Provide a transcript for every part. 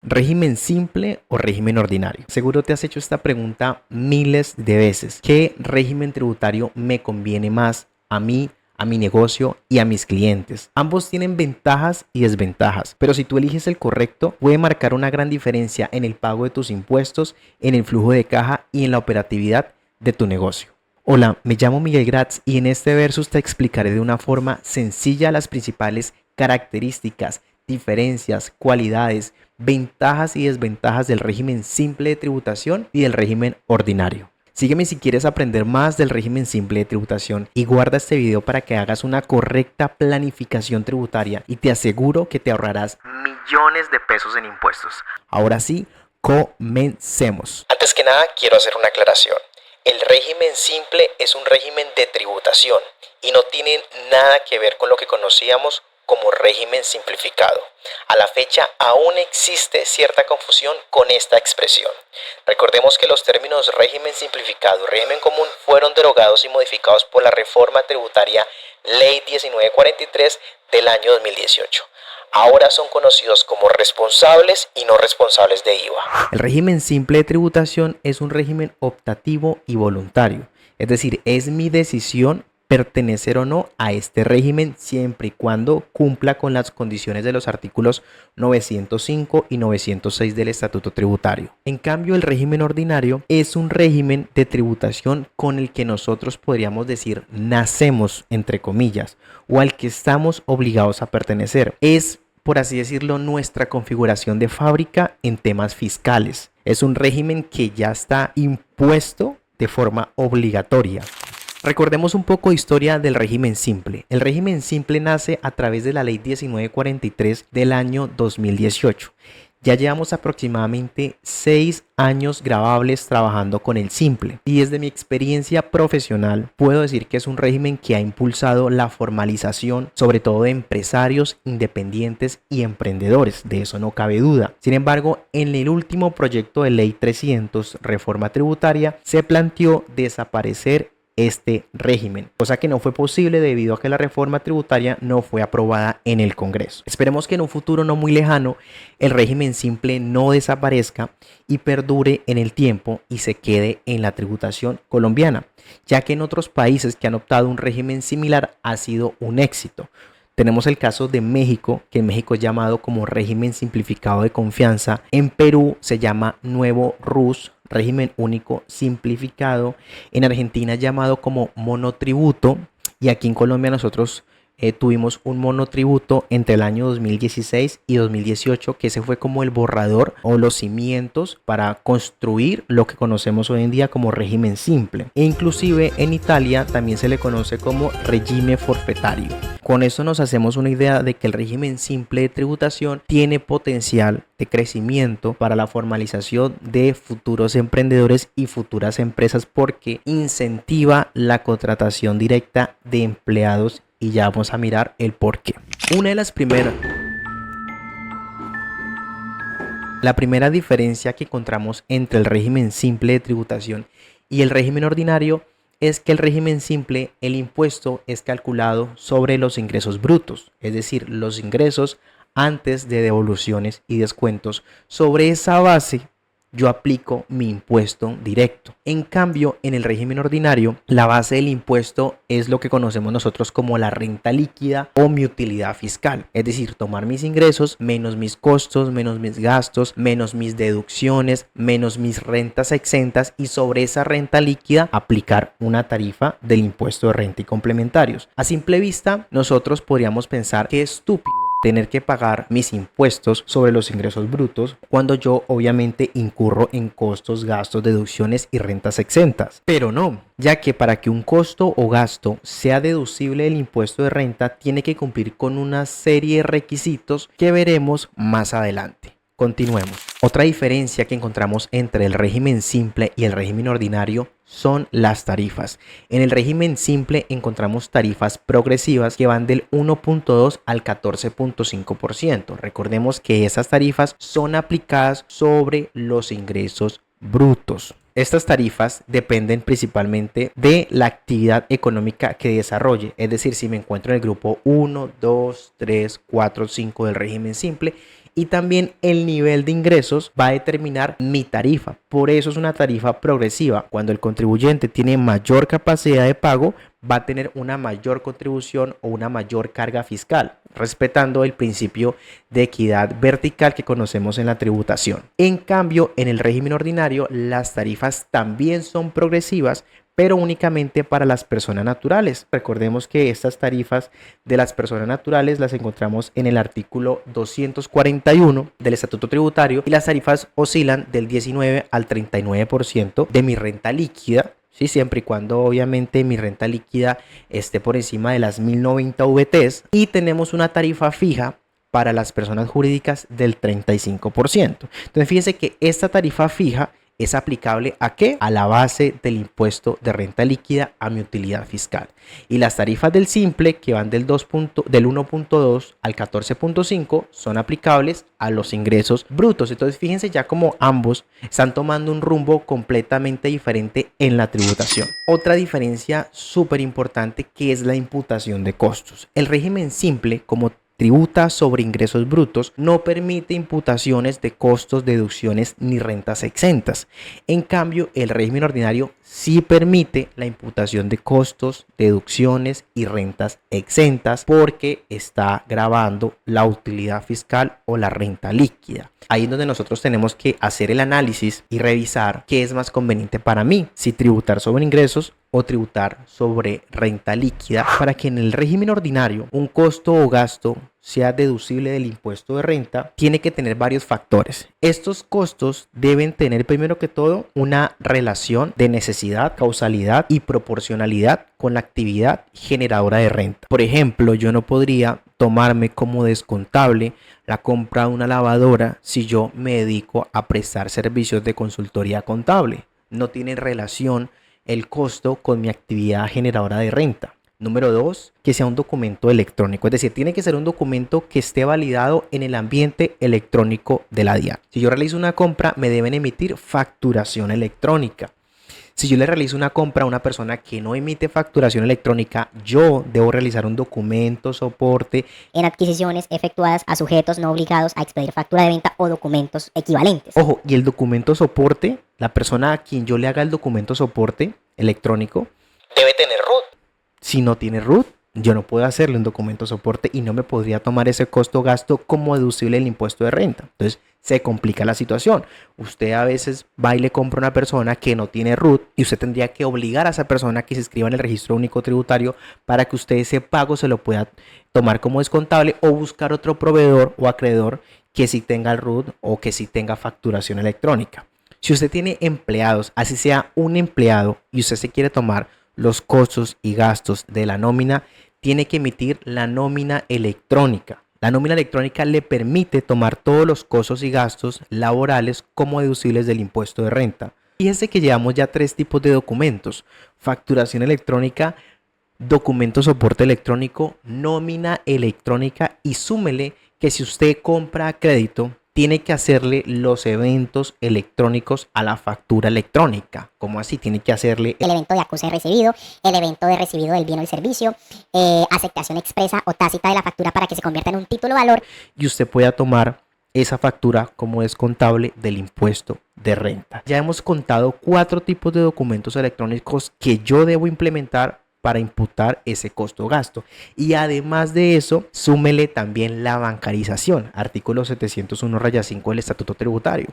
¿Régimen simple o régimen ordinario? Seguro te has hecho esta pregunta miles de veces. ¿Qué régimen tributario me conviene más a mí, a mi negocio y a mis clientes? Ambos tienen ventajas y desventajas, pero si tú eliges el correcto, puede marcar una gran diferencia en el pago de tus impuestos, en el flujo de caja y en la operatividad de tu negocio. Hola, me llamo Miguel Gratz y en este versus te explicaré de una forma sencilla las principales características, diferencias, cualidades, ventajas y desventajas del régimen simple de tributación y del régimen ordinario. Sígueme si quieres aprender más del régimen simple de tributación y guarda este video para que hagas una correcta planificación tributaria y te aseguro que te ahorrarás millones de pesos en impuestos. Ahora sí, comencemos. Antes que nada, quiero hacer una aclaración. El régimen simple es un régimen de tributación y no tiene nada que ver con lo que conocíamos como régimen simplificado. A la fecha aún existe cierta confusión con esta expresión. Recordemos que los términos régimen simplificado y régimen común fueron derogados y modificados por la reforma tributaria Ley 1943 del año 2018. Ahora son conocidos como responsables y no responsables de IVA. El régimen simple de tributación es un régimen optativo y voluntario, es decir, es mi decisión pertenecer o no a este régimen siempre y cuando cumpla con las condiciones de los artículos 905 y 906 del Estatuto Tributario. En cambio, el régimen ordinario es un régimen de tributación con el que nosotros podríamos decir nacemos, entre comillas, o al que estamos obligados a pertenecer. Es, por así decirlo, nuestra configuración de fábrica en temas fiscales. Es un régimen que ya está impuesto de forma obligatoria. Recordemos un poco de historia del régimen simple. El régimen simple nace a través de la Ley 1943 del año 2018. Ya llevamos aproximadamente 6 años grabables trabajando con el simple y desde mi experiencia profesional puedo decir que es un régimen que ha impulsado la formalización, sobre todo de empresarios, independientes y emprendedores, de eso no cabe duda. Sin embargo, en el último proyecto de Ley 300, reforma tributaria, se planteó desaparecer este régimen, cosa que no fue posible debido a que la reforma tributaria no fue aprobada en el Congreso. Esperemos que en un futuro no muy lejano el régimen simple no desaparezca y perdure en el tiempo y se quede en la tributación colombiana, ya que en otros países que han optado un régimen similar ha sido un éxito. Tenemos el caso de México, que en México es llamado como régimen simplificado de confianza. En Perú se llama nuevo RUS, régimen único simplificado. En Argentina es llamado como monotributo. Y aquí en Colombia nosotros tuvimos un monotributo entre el año 2016 y 2018, que ese fue como el borrador o los cimientos para construir lo que conocemos hoy en día como régimen simple. E inclusive en Italia también se le conoce como regime forfetario. Con esto nos hacemos una idea de que el régimen simple de tributación tiene potencial de crecimiento para la formalización de futuros emprendedores y futuras empresas porque incentiva la contratación directa de empleados y ya vamos a mirar el por qué. La primera diferencia que encontramos entre el régimen simple de tributación y el régimen ordinario es que el régimen simple, el impuesto es calculado sobre los ingresos brutos, es decir, los ingresos antes de devoluciones y descuentos. Sobre esa base yo aplico mi impuesto directo. En cambio, en el régimen ordinario, la base del impuesto es lo que conocemos nosotros como la renta líquida o mi utilidad fiscal. Es decir, tomar mis ingresos menos mis costos, menos mis gastos, menos mis deducciones, menos mis rentas exentas y sobre esa renta líquida aplicar una tarifa del impuesto de renta y complementarios. A simple vista, nosotros podríamos pensar que es estúpido tener que pagar mis impuestos sobre los ingresos brutos cuando yo obviamente incurro en costos, gastos, deducciones y rentas exentas. Pero no, ya que para que un costo o gasto sea deducible del impuesto de renta tiene que cumplir con una serie de requisitos que veremos más adelante. Continuemos. Otra diferencia que encontramos entre el régimen simple y el régimen ordinario son las tarifas. En el régimen simple encontramos tarifas progresivas que van del 1.2 al 14.5%. Recordemos que esas tarifas son aplicadas sobre los ingresos brutos. Estas tarifas dependen principalmente de la actividad económica que desarrolle, es decir, si me encuentro en el grupo 1, 2, 3, 4, 5 del régimen simple y también el nivel de ingresos va a determinar mi tarifa. Por eso es una tarifa progresiva. Cuando el contribuyente tiene mayor capacidad de pago, va a tener una mayor contribución o una mayor carga fiscal, respetando el principio de equidad vertical que conocemos en la tributación. En cambio, en el régimen ordinario, las tarifas también son progresivas, pero únicamente para las personas naturales. Recordemos que estas tarifas de las personas naturales las encontramos en el artículo 241 del Estatuto Tributario y las tarifas oscilan del 19 al 39% de mi renta líquida. Sí, siempre y cuando obviamente mi renta líquida esté por encima de las 1090 VTs, y tenemos una tarifa fija para las personas jurídicas del 35%. Entonces fíjense que esta tarifa fija es aplicable ¿a qué? A la base del impuesto de renta líquida a mi utilidad fiscal. Y las tarifas del simple, que van del 1.2 al 14.5, son aplicables a los ingresos brutos. Entonces fíjense ya como ambos están tomando un rumbo completamente diferente en la tributación. Otra diferencia súper importante, que es la imputación de costos. El régimen simple, como tributa sobre ingresos brutos, no permite imputaciones de costos, deducciones ni rentas exentas. En cambio, el régimen ordinario sí permite la imputación de costos, deducciones y rentas exentas, porque está gravando la utilidad fiscal o la renta líquida. Ahí es donde nosotros tenemos que hacer el análisis y revisar qué es más conveniente para mí, si tributar sobre ingresos o tributar sobre renta líquida, para que en el régimen ordinario un costo o gasto sea deducible del impuesto de renta. Tiene que tener varios factores. Estos costos deben tener primero que todo una relación de necesidad, causalidad y proporcionalidad con la actividad generadora de renta. Por ejemplo, yo no podría tomarme como descontable la compra de una lavadora si yo me dedico a prestar servicios de consultoría contable. No tiene relación el costo con mi actividad generadora de renta. Número 2, que sea un documento electrónico, es decir, tiene que ser un documento que esté validado en el ambiente electrónico de la DIAN. Si yo realizo una compra, me deben emitir facturación electrónica. Si yo le realizo una compra a una persona que no emite facturación electrónica, yo debo realizar un documento soporte en adquisiciones efectuadas a sujetos no obligados a expedir factura de venta o documentos equivalentes. Ojo, y el documento soporte, la persona a quien yo le haga el documento soporte electrónico, debe tener root. Si no tiene root, yo no puedo hacerle un documento soporte y no me podría tomar ese costo o gasto como deducible del impuesto de renta. Entonces se complica la situación. Usted a veces va y le compra a una persona que no tiene root y usted tendría que obligar a esa persona que se inscriba en el registro único tributario para que usted ese pago se lo pueda tomar como descontable, o buscar otro proveedor o acreedor que sí tenga el root o que sí tenga facturación electrónica. Si usted tiene empleados, así sea un empleado, y usted se quiere tomar los costos y gastos de la nómina, tiene que emitir la nómina electrónica. La nómina electrónica le permite tomar todos los costos y gastos laborales como deducibles del impuesto de renta. Fíjense que llevamos ya 3 tipos de documentos: facturación electrónica, documento soporte electrónico, nómina electrónica, y súmele que si usted compra a crédito, tiene que hacerle los eventos electrónicos a la factura electrónica. ¿Cómo así? Tiene que hacerle el evento de acuse de recibido, el evento de recibido del bien o el servicio, aceptación expresa o tácita de la factura para que se convierta en un título valor, y usted pueda tomar esa factura como descontable del impuesto de renta. Ya hemos contado 4 tipos de documentos electrónicos que yo debo implementar para imputar ese costo o gasto. Y además de eso, súmele también la bancarización, artículo 701-5 del Estatuto Tributario.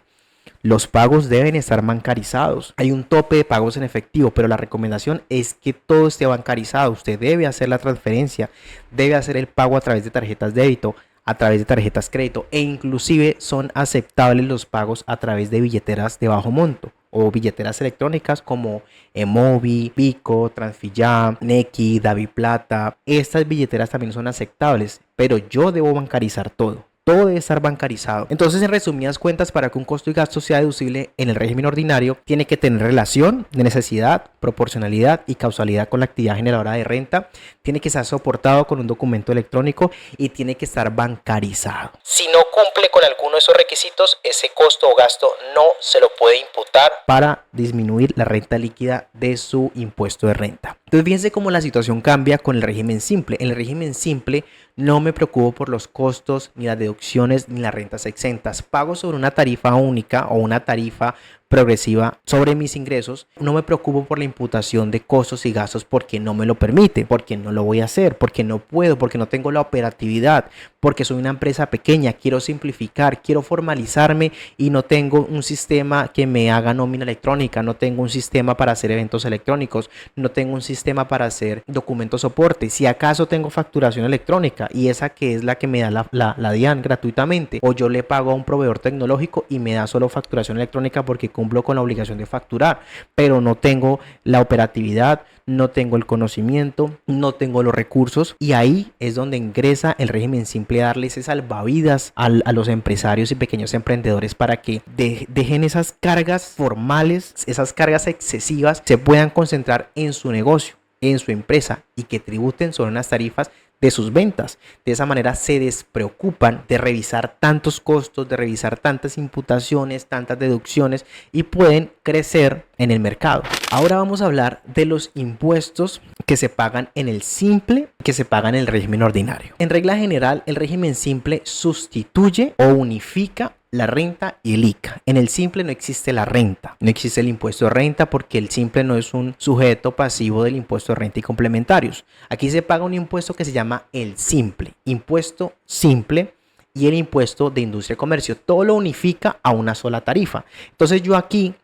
Los pagos deben estar bancarizados. Hay un tope de pagos en efectivo, pero la recomendación es que todo esté bancarizado. Usted debe hacer la transferencia, debe hacer el pago a través de tarjetas débito, a través de tarjetas crédito, e inclusive son aceptables los pagos a través de billeteras de bajo monto o billeteras electrónicas como Emovi, Pico, Transfiyam, Nequi, DaviPlata. Estas billeteras también son aceptables, pero yo debo bancarizar todo. Todo debe estar bancarizado. Entonces, en resumidas cuentas, para que un costo y gasto sea deducible en el régimen ordinario, tiene que tener relación de necesidad, proporcionalidad y causalidad con la actividad generadora de renta. Tiene que estar soportado con un documento electrónico y tiene que estar bancarizado. Si no cumple con alguno de esos requisitos, ese costo o gasto no se lo puede imputar para disminuir la renta líquida de su impuesto de renta. Entonces, fíjense cómo la situación cambia con el régimen simple. En el régimen simple No me preocupo por los costos, ni las deducciones, ni las rentas exentas. Pago sobre una tarifa única o una tarifa progresiva sobre mis ingresos. No me preocupo por la imputación de costos y gastos porque no me lo permite, porque no lo voy a hacer, porque no puedo, porque no tengo la operatividad, porque soy una empresa pequeña, quiero simplificar, quiero formalizarme y no tengo un sistema que me haga nómina electrónica, no tengo un sistema para hacer eventos electrónicos, no tengo un sistema para hacer documentos soporte. Si acaso tengo facturación electrónica y esa que es la que me da la DIAN gratuitamente, o yo le pago a un proveedor tecnológico y me da solo facturación electrónica porque cumplo con la obligación de facturar, pero no tengo la operatividad, no tengo el conocimiento, no tengo los recursos, y ahí es donde ingresa el régimen simple, darles ese salvavidas a los empresarios y pequeños emprendedores para que dejen esas cargas formales, esas cargas excesivas, se puedan concentrar en su negocio, en su empresa, y que tributen sobre unas tarifas de sus ventas. De esa manera se despreocupan de revisar tantos costos, de revisar tantas imputaciones, tantas deducciones, y pueden crecer en el mercado. Ahora vamos a hablar de los impuestos que se pagan en el simple, que se pagan en el régimen ordinario. En regla general, el régimen simple sustituye o unifica la renta y el ICA. En el simple no existe la renta, no existe el impuesto de renta, porque el simple no es un sujeto pasivo del impuesto de renta y complementarios. Aquí se paga un impuesto que se llama el simple, impuesto simple, y el impuesto de industria y comercio. Todo lo unifica a una sola tarifa. Entonces yo aquí,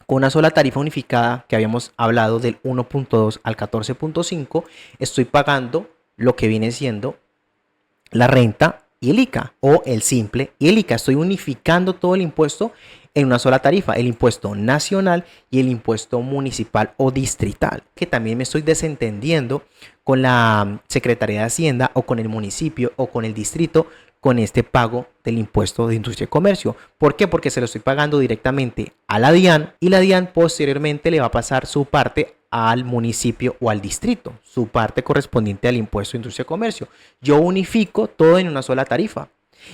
con una sola tarifa unificada que habíamos hablado del 1.2 al 14.5, estoy pagando lo que viene siendo la renta y el ICA, o el simple y el ICA. Estoy unificando todo el impuesto en una sola tarifa, el impuesto nacional y el impuesto municipal o distrital, que también me estoy desentendiendo con la Secretaría de Hacienda o con el municipio o con el distrito con este pago del impuesto de industria y comercio. ¿Por qué? Porque se lo estoy pagando directamente a la DIAN, y la DIAN posteriormente le va a pasar su parte al municipio o al distrito, su parte correspondiente al impuesto de industria y comercio. Yo unifico todo en una sola tarifa.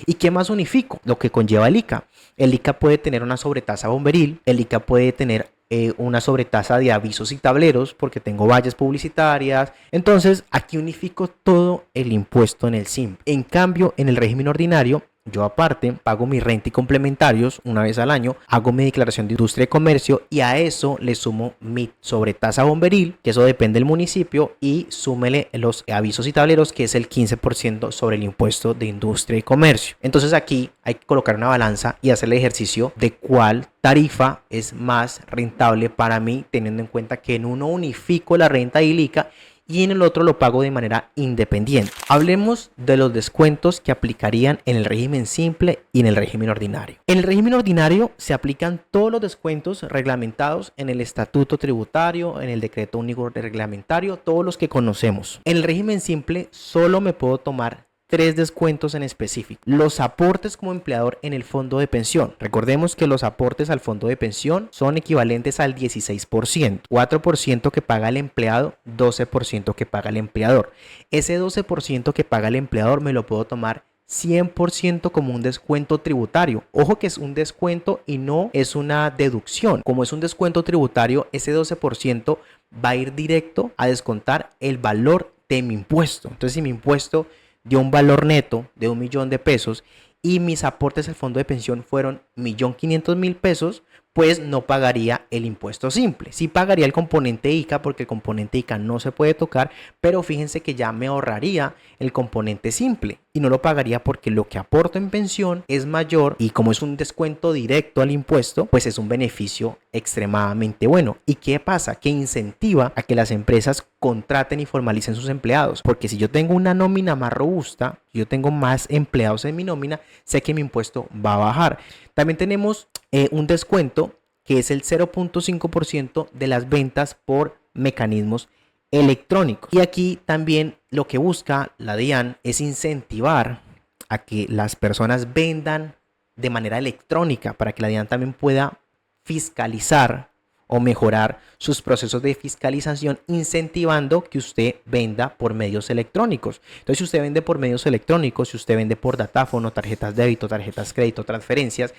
¿Y qué más unifico? Lo que conlleva el ICA. El ICA puede tener una sobretasa bomberil, el ICA puede tener una sobretasa de avisos y tableros porque tengo vallas publicitarias. Entonces aquí unifico todo el impuesto en el SIM. En cambio, en el régimen ordinario, yo aparte pago mi renta y complementarios una vez al año, hago mi declaración de industria y comercio, y a eso le sumo mi sobretasa bomberil, que eso depende del municipio, y súmele los avisos y tableros, que es el 15% sobre el impuesto de industria y comercio. Entonces aquí hay que colocar una balanza y hacer el ejercicio de cuál tarifa es más rentable para mí, teniendo en cuenta que en uno unifico la renta y el ICA y en el otro lo pago de manera independiente. Hablemos de los descuentos que aplicarían en el régimen simple y en el régimen ordinario. En el régimen ordinario se aplican todos los descuentos reglamentados en el estatuto tributario, en el decreto único reglamentario, todos los que conocemos. En el régimen simple solo me puedo tomar 3 descuentos en específico. Los aportes como empleador en el fondo de pensión. Recordemos que los aportes al fondo de pensión son equivalentes al 16%, 4% que paga el empleado, 12% que paga el empleador. Ese 12% que paga el empleador me lo puedo tomar 100% como un descuento tributario. Ojo que es un descuento y no es una deducción. Como es un descuento tributario, ese 12% va a ir directo a descontar el valor de mi impuesto. Entonces, si mi impuesto dio un valor neto de 1.000.000 de pesos y mis aportes al fondo de pensión fueron 1.500.000 pesos, pues no pagaría el impuesto simple. Sí pagaría el componente ICA, porque el componente ICA no se puede tocar, pero fíjense que ya me ahorraría el componente simple y no lo pagaría porque lo que aporto en pensión es mayor, y como es un descuento directo al impuesto, pues es un beneficio extremadamente bueno. ¿Y qué pasa? Que incentiva a que las empresas contraten y formalicen sus empleados, porque si yo tengo una nómina más robusta, yo tengo más empleados en mi nómina, sé que mi impuesto va a bajar. También tenemos un descuento que es el 0.5% de las ventas por mecanismos electrónicos. Y aquí también lo que busca la DIAN es incentivar a que las personas vendan de manera electrónica, para que la DIAN también pueda fiscalizar o mejorar sus procesos de fiscalización, incentivando que usted venda por medios electrónicos. Entonces, si usted vende por medios electrónicos, si usted vende por datáfono, tarjetas de débito, tarjetas de crédito, transferencias,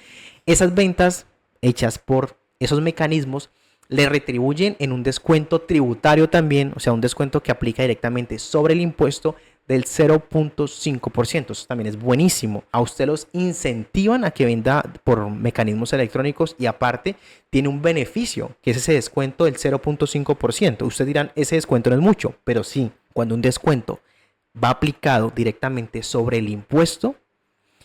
esas ventas hechas por esos mecanismos le retribuyen en un descuento tributario también, o sea, un descuento que aplica directamente sobre el impuesto del 0.5%. Eso también es buenísimo. A usted los incentivan a que venda por mecanismos electrónicos y aparte tiene un beneficio, que es ese descuento del 0.5%. Ustedes dirán, ese descuento no es mucho, pero sí, cuando un descuento va aplicado directamente sobre el impuesto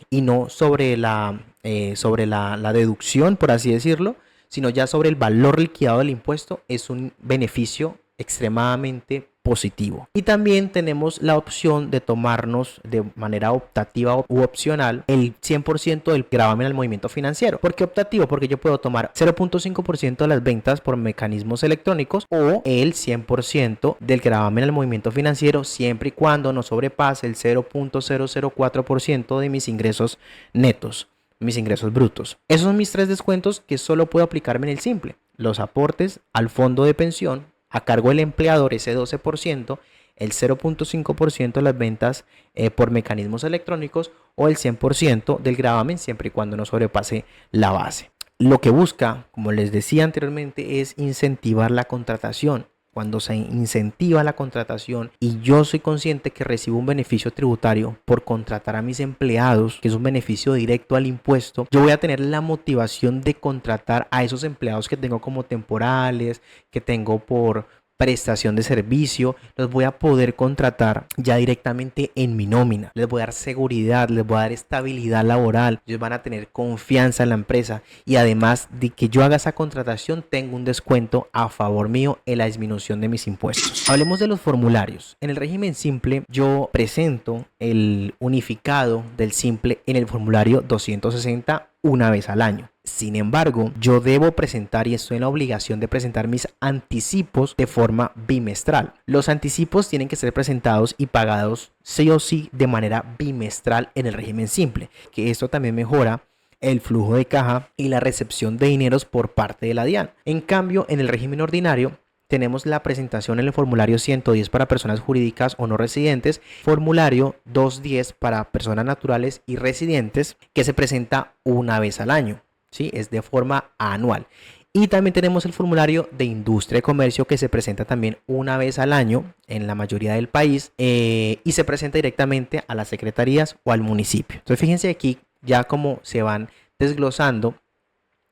y no sobre la deducción, por así decirlo, sino ya sobre el valor liquidado del impuesto, es un beneficio extremadamente positivo. Y también tenemos la opción de tomarnos de manera optativa u opcional el 100% del gravamen al movimiento financiero. ¿Por qué optativo? Porque yo puedo tomar 0.5% de las ventas por mecanismos electrónicos o el 100% del gravamen al movimiento financiero siempre y cuando no sobrepase el 0.004% de mis ingresos netos, mis ingresos brutos. Esos son mis tres descuentos que solo puedo aplicarme en el simple: los aportes al fondo de pensión a cargo del empleador, ese 12%, el 0.5% de las ventas por mecanismos electrónicos o el 100% del gravamen siempre y cuando no sobrepase la base. Lo que busca, como les decía anteriormente, es incentivar la contratación. Cuando se incentiva la contratación y yo soy consciente que recibo un beneficio tributario por contratar a mis empleados, que es un beneficio directo al impuesto, yo voy a tener la motivación de contratar a esos empleados que tengo como temporales, que tengo por prestación de servicio, los voy a poder contratar ya directamente en mi nómina. Les voy a dar seguridad, les voy a dar estabilidad laboral, ellos van a tener confianza en la empresa y además de que yo haga esa contratación tengo un descuento a favor mío en la disminución de mis impuestos. Hablemos de los formularios. En el régimen simple yo presento el unificado del simple en el formulario 260 una vez al año. Sin embargo, yo debo presentar y estoy en la obligación de presentar mis anticipos de forma bimestral. Los anticipos tienen que ser presentados y pagados sí o sí de manera bimestral en el régimen simple, que esto también mejora el flujo de caja y la recepción de dineros por parte de la DIAN. En cambio, en el régimen ordinario tenemos la presentación en el formulario 110 para personas jurídicas o no residentes, formulario 210 para personas naturales y residentes, que se presenta una vez al año, ¿sí? Es de forma anual. Y también tenemos el formulario de industria y comercio, que se presenta también una vez al año en la mayoría del país y se presenta directamente a las secretarías o al municipio. Entonces fíjense aquí ya cómo se van desglosando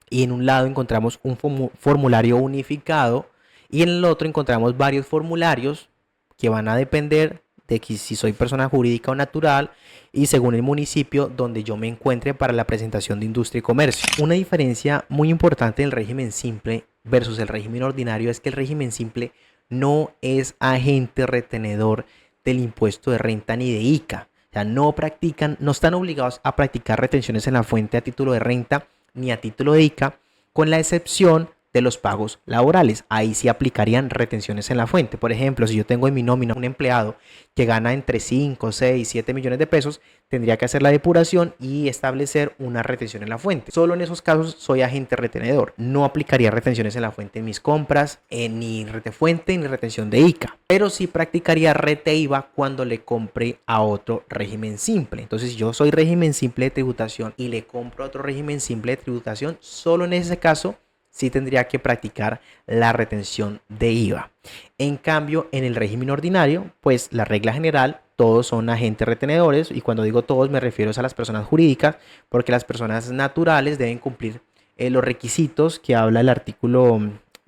y en un lado encontramos un formulario unificado y en el otro encontramos varios formularios que van a depender de que si soy persona jurídica o natural y según el municipio donde yo me encuentre para la presentación de industria y comercio. Una diferencia muy importante del régimen simple versus el régimen ordinario es que el régimen simple no es agente retenedor del impuesto de renta ni de ICA. O sea, no están obligados a practicar retenciones en la fuente a título de renta ni a título de ICA, con la excepción de los pagos laborales. Ahí sí aplicarían retenciones en la fuente. Por ejemplo, si yo tengo en mi nómina un empleado que gana entre 5, 6, 7 millones de pesos, tendría que hacer la depuración y establecer una retención en la fuente. Solo en esos casos soy agente retenedor. No aplicaría retenciones en la fuente en mis compras, ni retefuente ni retención de ICA. Pero sí practicaría rete IVA cuando le compre a otro régimen simple. Entonces, si yo soy régimen simple de tributación y le compro a otro régimen simple de tributación, solo en ese caso sí tendría que practicar la retención de IVA. En cambio, en el régimen ordinario, pues la regla general, todos son agentes retenedores, y cuando digo todos me refiero a las personas jurídicas, porque las personas naturales deben cumplir los requisitos que habla el artículo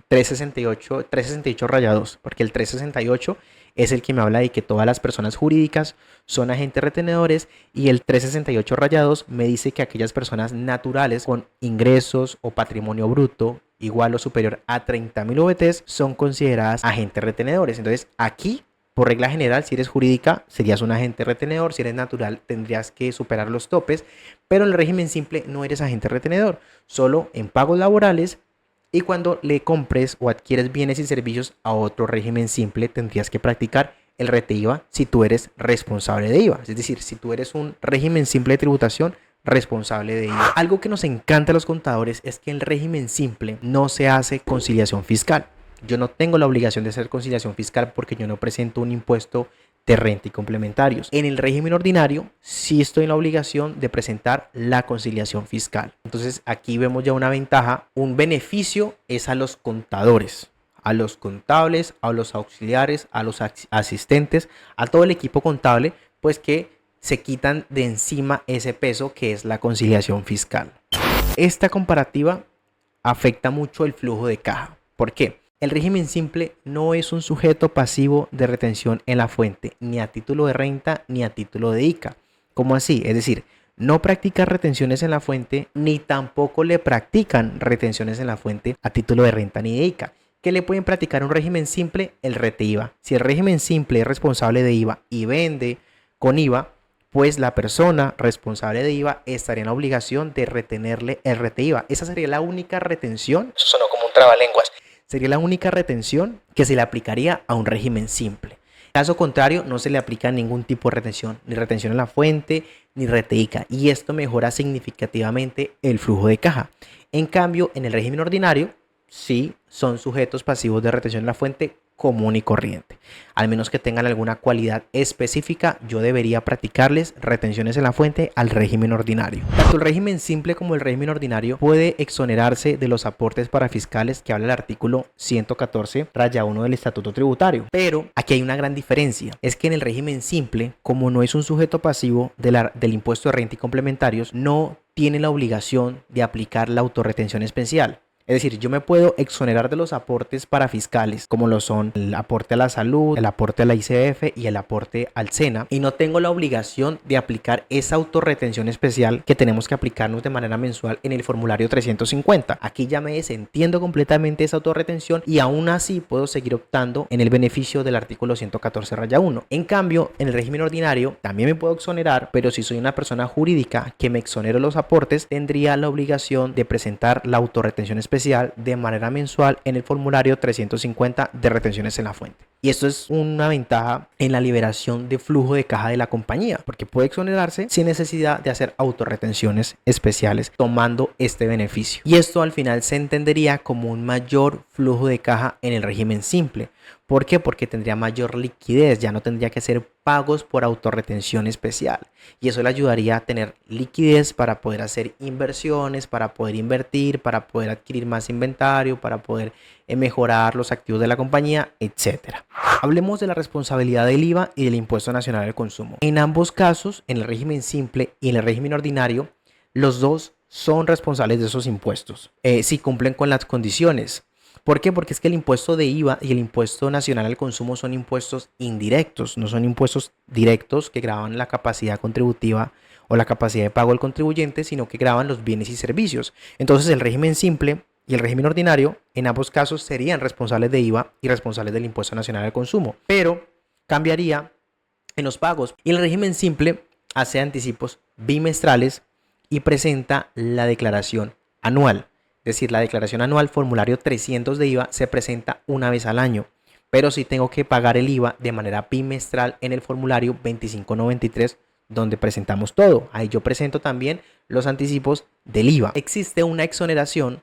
368 rayados, porque el 368 es el que me habla de que todas las personas jurídicas son agentes retenedores y el 368 rayados me dice que aquellas personas naturales con ingresos o patrimonio bruto igual o superior a 30.000 UVTs son consideradas agentes retenedores. Entonces aquí, por regla general, si eres jurídica serías un agente retenedor, si eres natural tendrías que superar los topes, pero en el régimen simple no eres agente retenedor, solo en pagos laborales. Y cuando le compres o adquieres bienes y servicios a otro régimen simple, tendrías que practicar el rete IVA si tú eres responsable de IVA. Es decir, si tú eres un régimen simple de tributación, responsable de IVA. Algo que nos encanta a los contadores es que en el régimen simple no se hace conciliación fiscal. Yo no tengo la obligación de hacer conciliación fiscal porque yo no presento un impuesto de renta y complementarios. En el régimen ordinario sí estoy en la obligación de presentar la conciliación fiscal. Entonces aquí vemos ya una ventaja. Un beneficio es a los contadores, a los contables, a los auxiliares, a los asistentes, a todo el equipo contable, pues que se quitan de encima ese peso que es la conciliación fiscal. Esta comparativa afecta mucho el flujo de caja. ¿Por qué? El régimen simple no es un sujeto pasivo de retención en la fuente, ni a título de renta ni a título de ICA. ¿Cómo así? Es decir, no practica retenciones en la fuente, ni tampoco le practican retenciones en la fuente a título de renta ni de ICA. ¿Qué le pueden practicar a un régimen simple? El rete IVA. Si el régimen simple es responsable de IVA y vende con IVA, pues la persona responsable de IVA estaría en la obligación de retenerle el rete IVA. Esa sería la única retención. Eso sonó como un trabalenguas. Sería la única retención que se le aplicaría a un régimen simple. Caso contrario, no se le aplica ningún tipo de retención, ni retención en la fuente, ni rete ICA, y esto mejora significativamente el flujo de caja. En cambio, en el régimen ordinario, sí son sujetos pasivos de retención en la fuente común y corriente. Al menos que tengan alguna cualidad específica, yo debería practicarles retenciones en la fuente al régimen ordinario. Tanto el régimen simple como el régimen ordinario puede exonerarse de los aportes parafiscales que habla el artículo 114-1 del Estatuto Tributario. Pero aquí hay una gran diferencia. Es que en el régimen simple, como no es un sujeto pasivo del impuesto de renta y complementarios, no tiene la obligación de aplicar la autorretención especial. Es decir, yo me puedo exonerar de los aportes parafiscales, como lo son el aporte a la salud, el aporte a la ICF y el aporte al SENA, y no tengo la obligación de aplicar esa autorretención especial que tenemos que aplicarnos de manera mensual en el formulario 350. Aquí ya me desentiendo completamente esa autorretención y aún así puedo seguir optando en el beneficio del artículo 114-1. En cambio, en el régimen ordinario también me puedo exonerar, pero si soy una persona jurídica que me exonero los aportes, tendría la obligación de presentar la autorretención especial de manera mensual en el formulario 350 de retenciones en la fuente. Y esto es una ventaja en la liberación de flujo de caja de la compañía, porque puede exonerarse sin necesidad de hacer autorretenciones especiales tomando este beneficio. Y esto al final se entendería como un mayor flujo de caja en el régimen simple. ¿Por qué? Porque tendría mayor liquidez, ya no tendría que hacer pagos por autorretención especial. Y eso le ayudaría a tener liquidez para poder hacer inversiones, para poder invertir, para poder adquirir más inventario, para poder mejorar los activos de la compañía, etcétera. Hablemos de la responsabilidad del IVA y del Impuesto Nacional al Consumo. En ambos casos, en el régimen simple y en el régimen ordinario, los dos son responsables de esos impuestos, si cumplen con las condiciones. ¿Por qué? Porque es que el impuesto de IVA y el impuesto nacional al consumo son impuestos indirectos, no son impuestos directos que gravan la capacidad contributiva o la capacidad de pago del contribuyente, sino que gravan los bienes y servicios. Entonces el régimen simple y el régimen ordinario en ambos casos serían responsables de IVA y responsables del impuesto nacional al consumo, pero cambiaría en los pagos. Y el régimen simple hace anticipos bimestrales y presenta la declaración anual. Es decir, la declaración anual formulario 300 de IVA se presenta una vez al año, pero sí tengo que pagar el IVA de manera bimestral en el formulario 2593, donde presentamos todo. Ahí yo presento también los anticipos del IVA. Existe una exoneración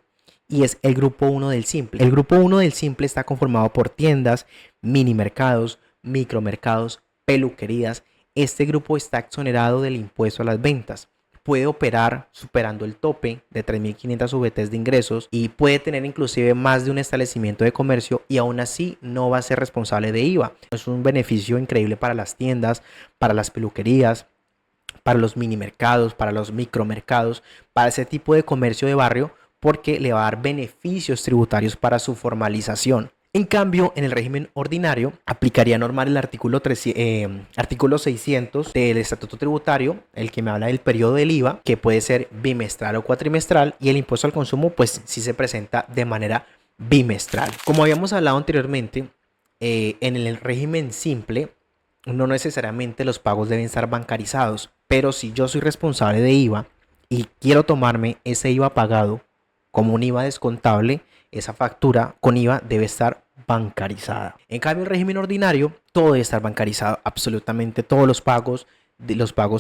y es el grupo 1 del simple. El grupo 1 del simple está conformado por tiendas, mini mercados, micromercados, peluquerías. Este grupo está exonerado del impuesto a las ventas. Puede operar superando el tope de 3.500 VTs de ingresos y puede tener inclusive más de un establecimiento de comercio y aún así no va a ser responsable de IVA. Es un beneficio increíble para las tiendas, para las peluquerías, para los mini mercados, para los micromercados, para ese tipo de comercio de barrio, porque le va a dar beneficios tributarios para su formalización. En cambio, en el régimen ordinario aplicaría normal el artículo 600 del Estatuto Tributario, el que me habla del periodo del IVA, que puede ser bimestral o cuatrimestral, y el impuesto al consumo pues sí se presenta de manera bimestral. Como habíamos hablado anteriormente, en el régimen simple no necesariamente los pagos deben estar bancarizados, pero si yo soy responsable de IVA y quiero tomarme ese IVA pagado como un IVA descontable, esa factura con IVA debe estar bancarizada. En cambio, el régimen ordinario, todo debe estar bancarizado, absolutamente todos los pagos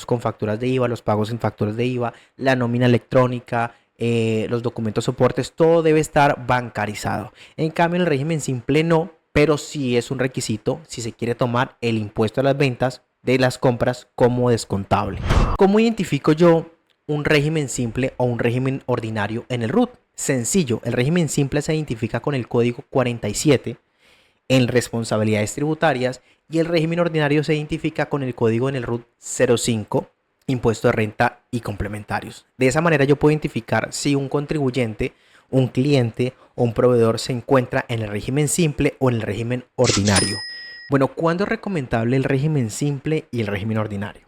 con facturas de IVA, los pagos en facturas de IVA, la nómina electrónica, los documentos soportes, todo debe estar bancarizado. En cambio, en el régimen simple no, pero sí es un requisito si se quiere tomar el impuesto a las ventas de las compras como descontable. ¿Cómo identifico yo un régimen simple o un régimen ordinario en el RUT? Sencillo, el régimen simple se identifica con el código 47 en responsabilidades tributarias y el régimen ordinario se identifica con el código en el RUT 05, impuesto de renta y complementarios. De esa manera yo puedo identificar si un contribuyente, un cliente o un proveedor se encuentra en el régimen simple o en el régimen ordinario. Bueno, ¿cuándo es recomendable el régimen simple y el régimen ordinario?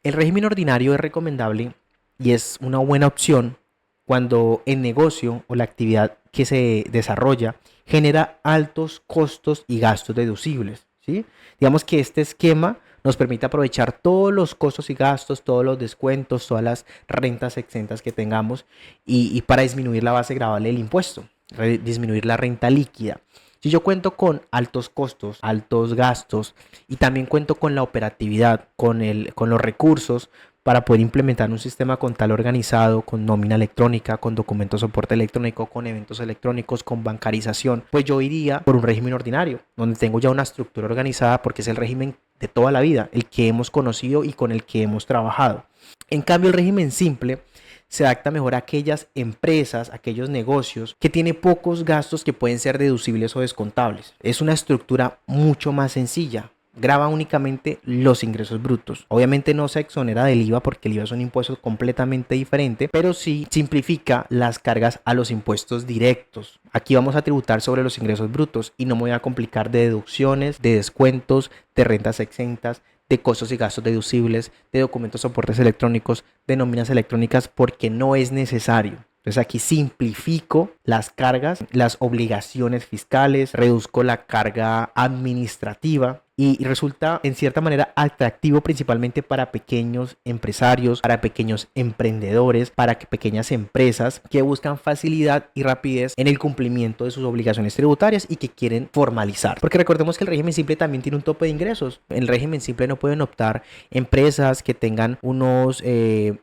El régimen ordinario es recomendable y es una buena opción cuando el negocio o la actividad que se desarrolla genera altos costos y gastos deducibles, ¿sí? Digamos que este esquema nos permite aprovechar todos los costos y gastos, todos los descuentos, todas las rentas exentas que tengamos y para disminuir la base gravable del impuesto, disminuir la renta líquida. Si yo cuento con altos costos, altos gastos y también cuento con la operatividad, con los recursos para poder implementar un sistema contable organizado, con nómina electrónica, con documentos de soporte electrónico, con eventos electrónicos, con bancarización, pues yo iría por un régimen ordinario, donde tengo ya una estructura organizada porque es el régimen de toda la vida, el que hemos conocido y con el que hemos trabajado. En cambio, el régimen simple se adapta mejor a aquellas empresas, aquellos negocios que tienen pocos gastos que pueden ser deducibles o descontables. Es una estructura mucho más sencilla. Graba únicamente los ingresos brutos. Obviamente no se exonera del IVA porque el IVA es un impuesto completamente diferente, pero sí simplifica las cargas a los impuestos directos. Aquí vamos a tributar sobre los ingresos brutos y no me voy a complicar de deducciones, de descuentos, de rentas exentas, de costos y gastos deducibles, de documentos soportes electrónicos, de nóminas electrónicas, porque no es necesario. Entonces aquí simplifico las cargas, las obligaciones fiscales, reduzco la carga administrativa y resulta en cierta manera atractivo principalmente para pequeños empresarios, para pequeños emprendedores, para pequeñas empresas que buscan facilidad y rapidez en el cumplimiento de sus obligaciones tributarias y que quieren formalizar. Porque recordemos que el régimen simple también tiene un tope de ingresos. En el régimen simple no pueden optar empresas que tengan unos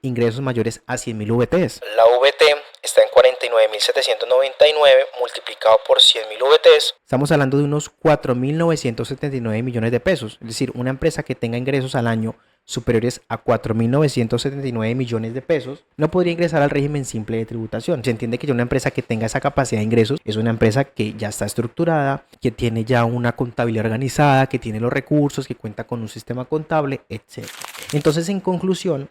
ingresos mayores a 100.000 VTs. La VT está en 49.799 multiplicado por 100.000 VTs. Estamos hablando de unos 4.979 millones de pesos. Es decir, una empresa que tenga ingresos al año superiores a 4.979 millones de pesos no podría ingresar al régimen simple de tributación. Se entiende que ya una empresa que tenga esa capacidad de ingresos es una empresa que ya está estructurada, que tiene ya una contabilidad organizada, que tiene los recursos, que cuenta con un sistema contable, etc. Entonces, en conclusión,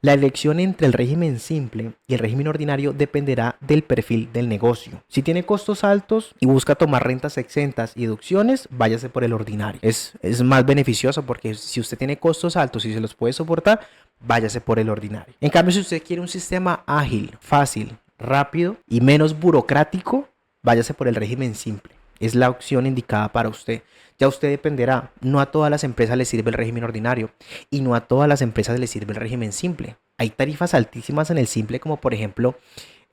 la elección entre el régimen simple y el régimen ordinario dependerá del perfil del negocio. Si tiene costos altos y busca tomar rentas exentas y deducciones, váyase por el ordinario. Es más beneficioso porque si usted tiene costos altos y se los puede soportar, váyase por el ordinario. En cambio, si usted quiere un sistema ágil, fácil, rápido y menos burocrático, váyase por el régimen simple. Es la opción indicada para usted. Ya usted dependerá. No a todas las empresas les sirve el régimen ordinario y no a todas las empresas les sirve el régimen simple. Hay tarifas altísimas en el simple, como por ejemplo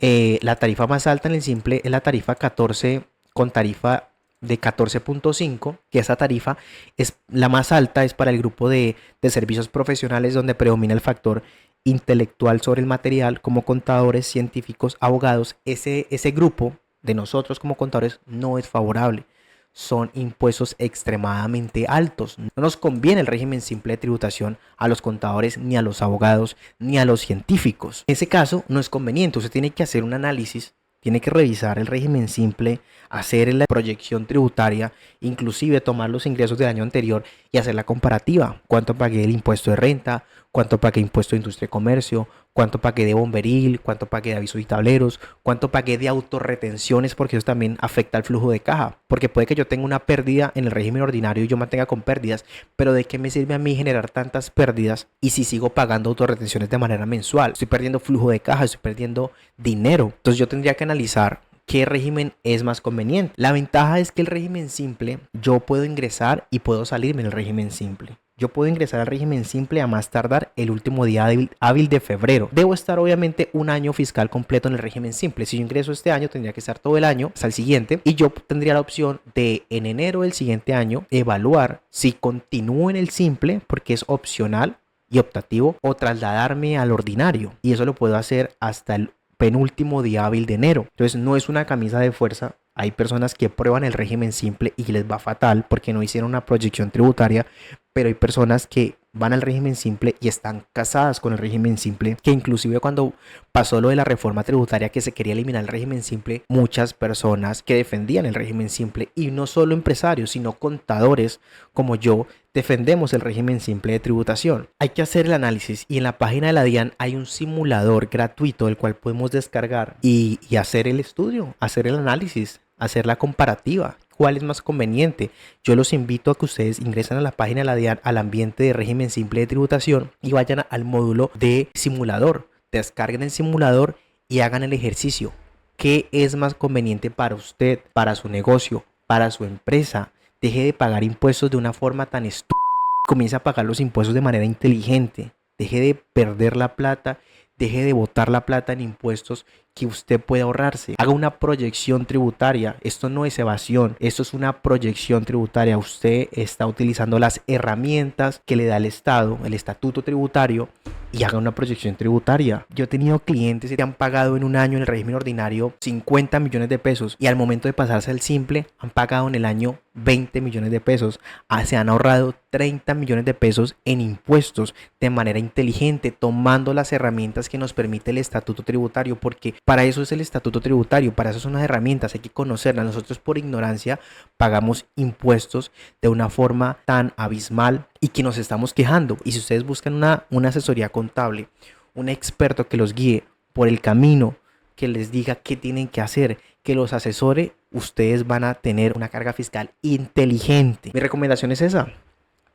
la tarifa más alta en el simple es la tarifa 14 con tarifa de 14.5, que esa tarifa es la más alta, es para el grupo de servicios profesionales donde predomina el factor intelectual sobre el material, como contadores, científicos, abogados. Ese grupo de nosotros como contadores no es favorable. Son impuestos extremadamente altos. No nos conviene el régimen simple de tributación a los contadores, ni a los abogados, ni a los científicos. En ese caso no es conveniente. Usted tiene que hacer un análisis, tiene que revisar el régimen simple, hacer la proyección tributaria, inclusive tomar los ingresos del año anterior y hacer la comparativa. ¿Cuánto pagué el impuesto de renta? ¿Cuánto pagué impuesto de industria y comercio? ¿Cuánto pagué de bomberil? ¿Cuánto pagué de avisos y tableros? ¿Cuánto pagué de autorretenciones? Porque eso también afecta al flujo de caja. Porque puede que yo tenga una pérdida en el régimen ordinario y yo mantenga con pérdidas. Pero ¿de qué me sirve a mí generar tantas pérdidas? Y si sigo pagando autorretenciones de manera mensual, estoy perdiendo flujo de caja, estoy perdiendo dinero. Entonces yo tendría que analizar qué régimen es más conveniente. La ventaja es que el régimen simple, yo puedo ingresar y puedo salirme del régimen simple. Yo puedo ingresar al régimen simple a más tardar el último día hábil de febrero. Debo estar obviamente un año fiscal completo en el régimen simple. Si yo ingreso este año, tendría que estar todo el año hasta el siguiente. Y yo tendría la opción de en enero del siguiente año evaluar si continúo en el simple porque es opcional y optativo o trasladarme al ordinario. Y eso lo puedo hacer hasta el penúltimo día hábil de enero. Entonces no es una camisa de fuerza. Hay personas que prueban el régimen simple y les va fatal porque no hicieron una proyección tributaria, pero hay personas que van al régimen simple y están casadas con el régimen simple, que inclusive cuando pasó lo de la reforma tributaria que se quería eliminar el régimen simple, muchas personas que defendían el régimen simple, y no solo empresarios, sino contadores como yo, defendemos el régimen simple de tributación. Hay que hacer el análisis, y en la página de la DIAN hay un simulador gratuito el cual podemos descargar y hacer el estudio, hacer el análisis, hacer la comparativa. ¿Cuál es más conveniente? Yo los invito a que ustedes ingresen a la página de la DIAN, al ambiente de régimen simple de tributación, y vayan al módulo de simulador. Descarguen el simulador y hagan el ejercicio. ¿Qué es más conveniente para usted, para su negocio, para su empresa? Deje de pagar impuestos de una forma tan estúpida. Comience a pagar los impuestos de manera inteligente. Deje de perder la plata. Deje de botar la plata en impuestos que usted puede ahorrarse. Haga una proyección tributaria. Esto no es evasión, esto es una proyección tributaria. Usted está utilizando las herramientas que le da el Estado, el estatuto tributario, y haga una proyección tributaria. Yo he tenido clientes que han pagado en un año en el régimen ordinario 50 millones de pesos, y al momento de pasarse al simple han pagado en el año 20 millones de pesos. Se han ahorrado 30 millones de pesos en impuestos de manera inteligente, tomando las herramientas que nos permite el estatuto tributario, porque para eso es el estatuto tributario, para eso son las herramientas, hay que conocerlas. Nosotros por ignorancia pagamos impuestos de una forma tan abismal y que nos estamos quejando. Y si ustedes buscan una asesoría contable, un experto que los guíe por el camino, que les diga qué tienen que hacer, que los asesore, ustedes van a tener una carga fiscal inteligente. Mi recomendación es esa: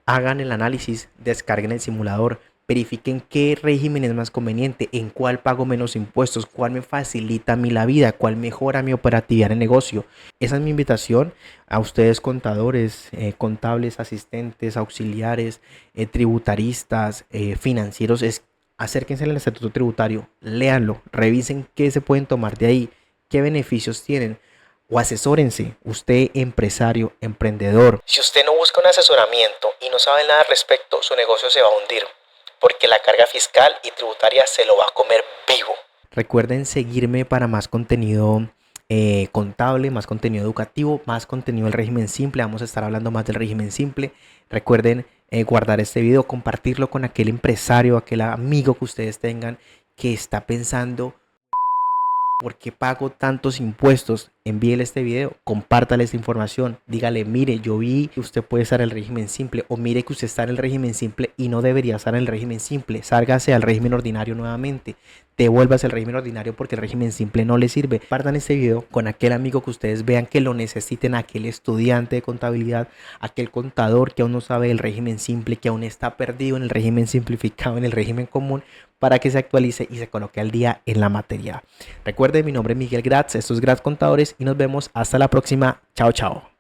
hagan el análisis, descarguen el simulador, verifiquen qué régimen es más conveniente, en cuál pago menos impuestos, cuál me facilita a mí la vida, cuál mejora mi operatividad en negocio. Esa es mi invitación a ustedes, contadores, contables, asistentes, auxiliares, tributaristas, financieros. Acérquense al estatuto tributario, léanlo, revisen qué se pueden tomar de ahí, qué beneficios tienen, o asesórense, usted empresario, emprendedor. Si usted no busca un asesoramiento y no sabe nada al respecto, su negocio se va a hundir, porque la carga fiscal y tributaria se lo va a comer vivo. Recuerden seguirme para más contenido contable, más contenido educativo, más contenido del régimen simple. Vamos a estar hablando más del régimen simple. Recuerden guardar este video, compartirlo con aquel empresario, aquel amigo que ustedes tengan que está pensando: ¿por qué pago tantos impuestos? Envíele este video, compártale esta información, dígale: mire, yo vi que usted puede estar en el régimen simple, o mire que usted está en el régimen simple y no debería estar en el régimen simple. Sálgase al régimen ordinario nuevamente, devuélvase al régimen ordinario porque el régimen simple no le sirve. Compartan este video con aquel amigo que ustedes vean que lo necesiten, aquel estudiante de contabilidad, aquel contador que aún no sabe del régimen simple, que aún está perdido en el régimen simplificado, en el régimen común, para que se actualice y se coloque al día en la materia. Recuerden, mi nombre es Miguel Gratz, esto es Gratz Contadores, y nos vemos hasta la próxima. Chao, chao.